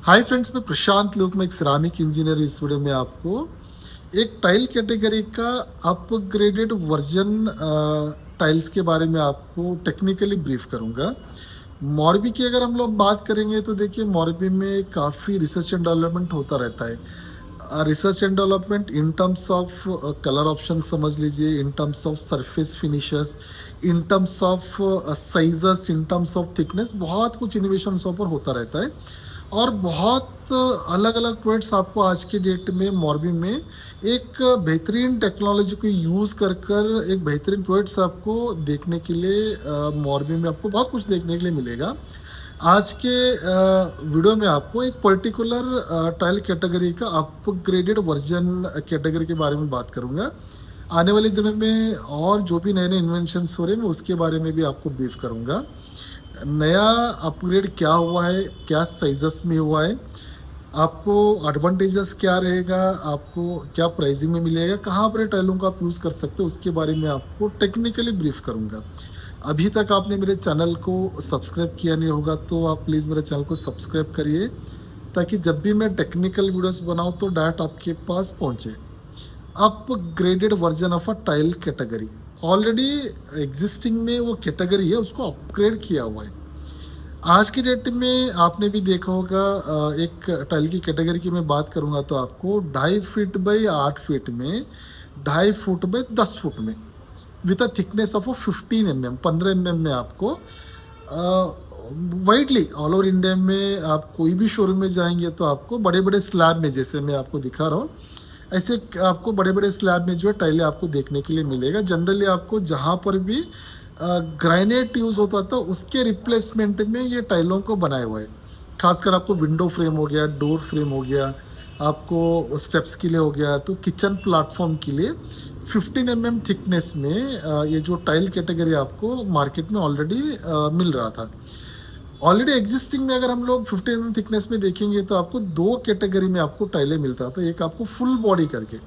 Hi friends, मैं प्रशांत लोक में एक सिरामिक इंजीनियर। इस वीडियो में आपको एक टाइल कैटेगरी का अपग्रेडेड वर्जन टाइल्स के बारे में आपको टेक्निकली ब्रीफ करूंगा। मॉर्बी की अगर हम लोग बात करेंगे तो देखिए, मॉर्बी में काफ़ी रिसर्च एंड डेवलपमेंट होता रहता है। Research and development in terms of colour option समझ लीजिए, in terms of surface finishes, in terms of sizes, in terms of thickness, बहुत कुछ इनोवेशन ऊपर होता रहता है। और बहुत अलग अलग प्रोडक्ट्स आपको आज की डेट में मॉर्बी में एक बेहतरीन टेक्नोलॉजी को यूज़ कर कर एक बेहतरीन प्रोडक्ट्स आपको देखने के लिए मॉर्बी में आपको बहुत कुछ देखने के लिए मिलेगा। आज के वीडियो में आपको एक पर्टिकुलर टाइल कैटेगरी का अपग्रेडेड वर्जन कैटेगरी के बारे में बात करूंगा। आने वाले दिनों में और जो भी नए नए इन्वेंशंस हो रहे हैं मैं उसके बारे में भी आपको ब्रीफ करूंगा। नया अपग्रेड क्या हुआ है, क्या साइजेस में हुआ है, आपको एडवांटेजेस क्या रहेगा, आपको क्या प्राइसिंग में मिलेगा, कहाँ पर टाइलों को आप यूज़ कर सकते हो, उसके बारे में आपको टेक्निकली ब्रीफ करूंगा। अभी तक आपने मेरे चैनल को सब्सक्राइब किया नहीं होगा तो आप प्लीज़ मेरे चैनल को सब्सक्राइब करिए, ताकि जब भी मैं टेक्निकल वीडियोस बनाऊँ तो डायरेक्ट आपके पास पहुँचे। Upgraded version of a tile category, already existing में वो कैटेगरी है, उसको अपग्रेड किया हुआ है। आज की डेट में आपने भी देखा होगा, एक टाइल की कैटेगरी की मैं बात करूंगा तो आपको 2.5 फीट बाई 8 फीट में, 2.5 फुट बाई 10 फुट में, with a thickness of 15 mm, 15 mm में आपको वाइडली ऑल ओवर इंडिया में आप कोई भी शोरूम में जाएंगे तो आपको बड़े बड़े स्लैब में, जैसे मैं आपको दिखा रहा हूँ, ऐसे आपको बड़े बड़े स्लैब में जो है टाइलें आपको देखने के लिए मिलेगा। जनरली आपको जहाँ पर भी ग्राइनेट यूज़ होता था उसके रिप्लेसमेंट में ये टाइलों को बनाया हुआ है। खासकर आपको विंडो फ्रेम हो गया, डोर फ्रेम हो गया, आपको स्टेप्स के लिए हो गया, तो किचन प्लेटफॉर्म के लिए 15 mm थिकनेस में ये जो टाइल कैटेगरी आपको मार्केट में ऑलरेडी मिल रहा था। ऑलरेडी एग्जिस्टिंग में अगर हम लोग 15 थिकनेस में देखेंगे तो आपको दो कैटेगरी में आपको टाइलें मिलता था। एक आपको फुल बॉडी करके,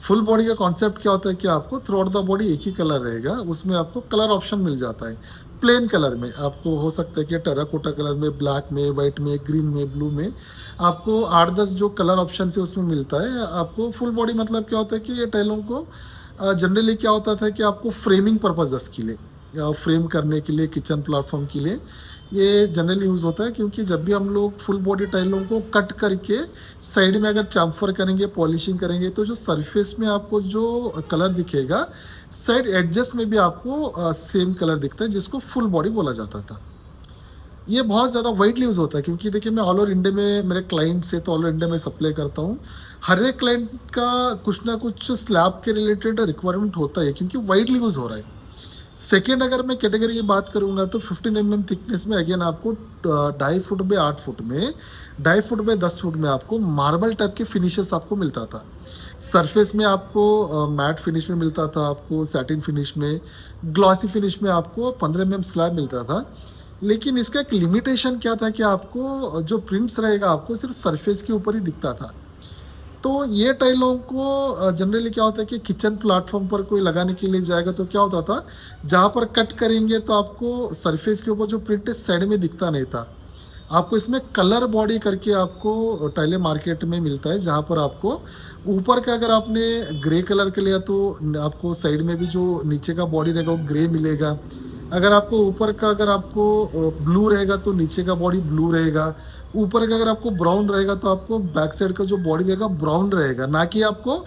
फुल बॉडी का कॉन्सेप्ट क्या होता है कि आपको थ्रू आउट द बॉडी एक ही कलर रहेगा, उसमें आपको कलर ऑप्शन मिल जाता है। प्लेन कलर में आपको हो सकता है कि टेराकोटा कलर में, ब्लैक में, वाइट में, ग्रीन में, ब्लू में, आपको 8-10 जो कलर ऑप्शन है उसमें मिलता है। आपको फुल बॉडी मतलब क्या होता है कि ये टाइलों को जनरली क्या होता था कि आपको फ्रेमिंग पर्पजेस के लिए, फ्रेम करने के लिए, किचन प्लेटफॉर्म के लिए ये जनरली यूज़ होता है। क्योंकि जब भी हम लोग फुल बॉडी टाइलों को कट करके साइड में अगर चाम्फर करेंगे, पॉलिशिंग करेंगे, तो जो सरफेस में आपको जो कलर दिखेगा, साइड एडजस्ट में भी आपको सेम कलर दिखता है, जिसको फुल बॉडी बोला जाता था। ये बहुत ज़्यादा वाइडली यूज़ होता है क्योंकि देखिए, मैं ऑल ओवर इंडिया में मेरे क्लाइंट से तो ऑल ओवर इंडिया में सप्लाई करता हूँ। हर एक क्लाइंट का कुछ ना कुछ स्लैब के रिलेटेड रिक्वायरमेंट होता है क्योंकि वाइडली यूज़ हो रहा है। सेकेंड, अगर मैं कैटेगरी की बात करूंगा तो 15 mm थिकनेस में अगेन आपको 2.5 फुट बाई 8 फुट में, 2.5 फुट बाई 10 फुट में आपको मार्बल टाइप के फिनिशेस आपको मिलता था। सरफेस में आपको मैट फिनिश में मिलता था, आपको सैटिन फिनिश में, ग्लॉसी फिनिश में आपको 15 mm स्लैब मिलता था। लेकिन इसका एक लिमिटेशन क्या था कि आपको जो प्रिंट्स रहेगा आपको सिर्फ सरफेस के ऊपर ही दिखता था। तो ये टाइलों को जनरली क्या होता है कि किचन प्लेटफॉर्म पर कोई लगाने के लिए जाएगा तो क्या होता था, जहाँ पर कट करेंगे तो आपको सरफेस के ऊपर जो प्रिंट है साइड में दिखता नहीं था। आपको इसमें कलर बॉडी करके आपको टाइलें मार्केट में मिलता है, जहाँ पर आपको ऊपर का अगर आपने ग्रे कलर के लिया तो आपको साइड में भी जो नीचे का बॉडी रहेगा वो ग्रे मिलेगा। अगर आपको ऊपर का अगर आपको ब्लू रहेगा तो नीचे का बॉडी ब्लू रहेगा। ऊपर का अगर आपको ब्राउन रहेगा तो आपको बैक साइड का जो बॉडी रहेगा ब्राउन रहेगा, ना कि आपको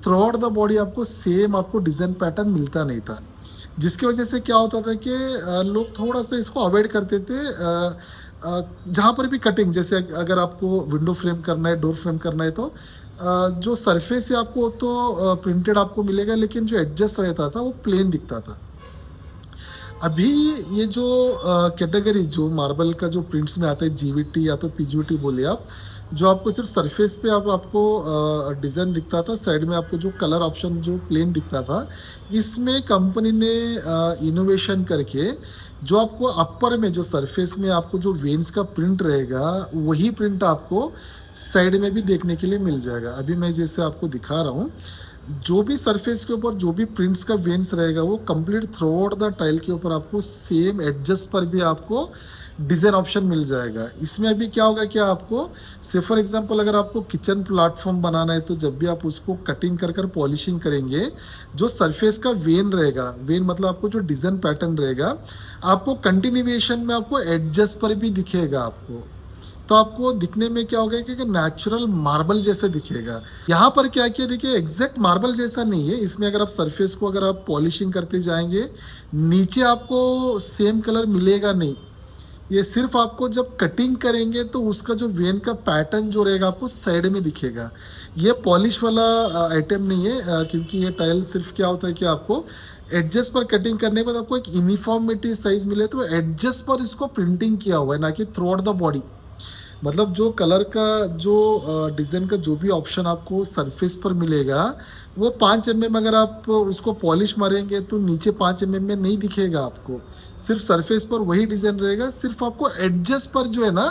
थ्रू आउट द बॉडी आपको सेम आपको डिज़ाइन पैटर्न मिलता नहीं था। जिसकी वजह से क्या होता था कि लोग थोड़ा सा इसको अवॉइड करते थे। जहाँ पर भी कटिंग, जैसे अगर आपको विंडो फ्रेम करना है, डोर फ्रेम करना है, तो जो सरफेस है आपको तो प्रिंटेड आपको मिलेगा, लेकिन जो एडजस्ट रहता था वो प्लेन दिखता था। अभी ये जो कैटेगरी जो मार्बल का जो प्रिंट्स में आता है, जीवीटी या तो पीजीवीटी बोलिए आप, जो आपको सिर्फ सरफेस पे आपको डिज़ाइन दिखता था, साइड में आपको जो कलर ऑप्शन जो प्लेन दिखता था, इसमें कंपनी ने इनोवेशन करके जो आपको अपर में जो सरफेस में आपको जो वेन्स का प्रिंट रहेगा, वही प्रिंट आपको साइड में भी देखने के लिए मिल जाएगा। अभी मैं जैसे आपको दिखा रहा हूँ, जो भी सरफेस के ऊपर जो भी प्रिंट्स का वेन्स रहेगा वो complete through out the tile के ऊपर आपको सेम एडजस्ट पर भी आपको डिज़ाइन ऑप्शन मिल जाएगा। इसमें अभी क्या होगा कि आपको से फॉर एग्जांपल अगर आपको किचन प्लेटफॉर्म बनाना है तो जब भी आप उसको कटिंग कर कर पॉलिशिंग करेंगे, जो सरफेस का वेन रहेगा, वेन मतलब आपको जो डिज़ाइन पैटर्न रहेगा, आपको कंटिन्यूएशन में आपको एडजस्ट पर भी दिखेगा आपको। तो आपको दिखने में क्या होगा कि नेचुरल मार्बल जैसे दिखेगा। यहाँ पर क्या किया देखिए, एग्जैक्ट मार्बल जैसा नहीं है। इसमें अगर आप सरफेस को अगर आप पॉलिशिंग करते जाएंगे, नीचे आपको सेम कलर मिलेगा नहीं। ये सिर्फ आपको जब कटिंग करेंगे तो उसका जो वेन का पैटर्न जो रहेगा आपको साइड में दिखेगा। ये पॉलिश वाला आइटम नहीं है, क्योंकि ये टाइल सिर्फ क्या होता है कि आपको एडजस्ट पर कटिंग करने के बाद आपको एक यूनिफॉर्मिटी साइज मिले तो एडजस्ट पर इसको प्रिंटिंग किया हुआ है, ना कि थ्रू आउट द बॉडी। मतलब जो कलर का जो डिज़ाइन का जो भी ऑप्शन आपको सरफेस पर मिलेगा, वो 5 mm अगर आप उसको पॉलिश मारेंगे तो नीचे 5 mm में नहीं दिखेगा आपको। सिर्फ सरफेस पर वही डिज़ाइन रहेगा, सिर्फ आपको एडजस्ट पर जो है ना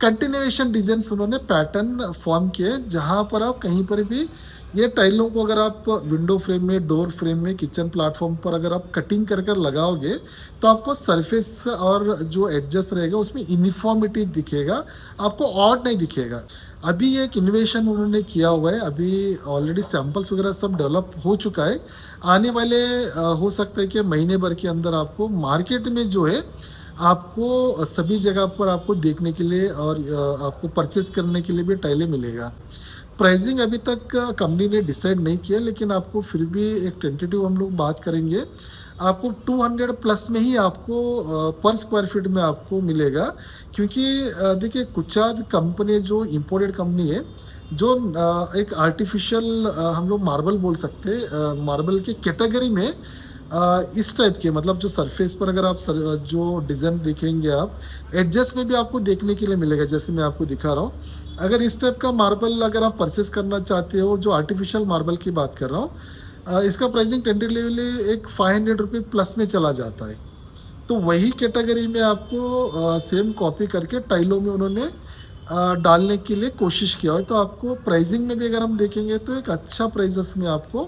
कंटिन्यूएशन डिज़ाइन उन्होंने पैटर्न फॉर्म किए, जहाँ पर आप कहीं पर भी ये टाइलों को अगर आप विंडो फ्रेम में, डोर फ्रेम में, किचन प्लेटफॉर्म पर अगर आप कटिंग कर कर लगाओगे तो आपको सरफेस और जो एडजस्ट रहेगा उसमें यूनिफॉर्मिटी दिखेगा, आपको ऑड नहीं दिखेगा। अभी एक इन्वेशन उन्होंने किया हुआ है, अभी ऑलरेडी सैंपल्स वगैरह सब डेवलप हो चुका है। आने वाले हो सकता है कि महीने भर के अंदर आपको मार्केट में जो है आपको सभी जगह पर आपको देखने के लिए और आपको परचेस करने के लिए भी टाइलें मिलेगा। प्राइसिंग अभी तक कंपनी ने डिसाइड नहीं किया, लेकिन आपको फिर भी एक टेंटेटिव हम लोग बात करेंगे। आपको 200 प्लस में ही आपको पर स्क्वायर फीट में आपको मिलेगा, क्योंकि देखिए कुचाद कंपनी जो इम्पोर्टेड कंपनी है, जो एक आर्टिफिशियल हम लोग मार्बल बोल सकते हैं, मार्बल के कैटेगरी में इस टाइप के, मतलब जो सरफेस पर अगर आप जो डिज़ाइन देखेंगे आप एडजस्ट में भी आपको देखने के लिए मिलेगा, जैसे मैं आपको दिखा रहा हूँ। अगर इस टाइप का मार्बल अगर आप परचेस करना चाहते हो, जो आर्टिफिशियल मार्बल की बात कर रहा हूँ, इसका प्राइसिंग टेंटेटिवली एक 500 रुपये प्लस में चला जाता है। तो वही कैटेगरी में आपको सेम कॉपी करके टाइलों में उन्होंने डालने के लिए कोशिश किया है। तो आपको प्राइसिंग में भी अगर हम देखेंगे तो एक अच्छा प्राइसेस में आपको,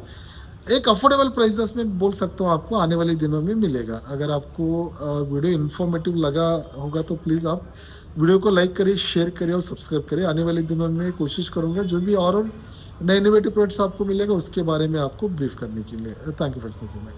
एक अफोर्डेबल प्राइसेस में बोल सकता हूँ, आपको आने वाले दिनों में मिलेगा। अगर आपको वीडियो इन्फॉर्मेटिव लगा होगा तो प्लीज़ आप वीडियो को लाइक करिए, शेयर करिए और सब्सक्राइब करिए। आने वाले दिनों में कोशिश करूँगा जो भी और नए इनोवेटिव प्रोडक्ट्स आपको मिलेगा उसके बारे में आपको ब्रीफ करने के लिए। Thank you for watching.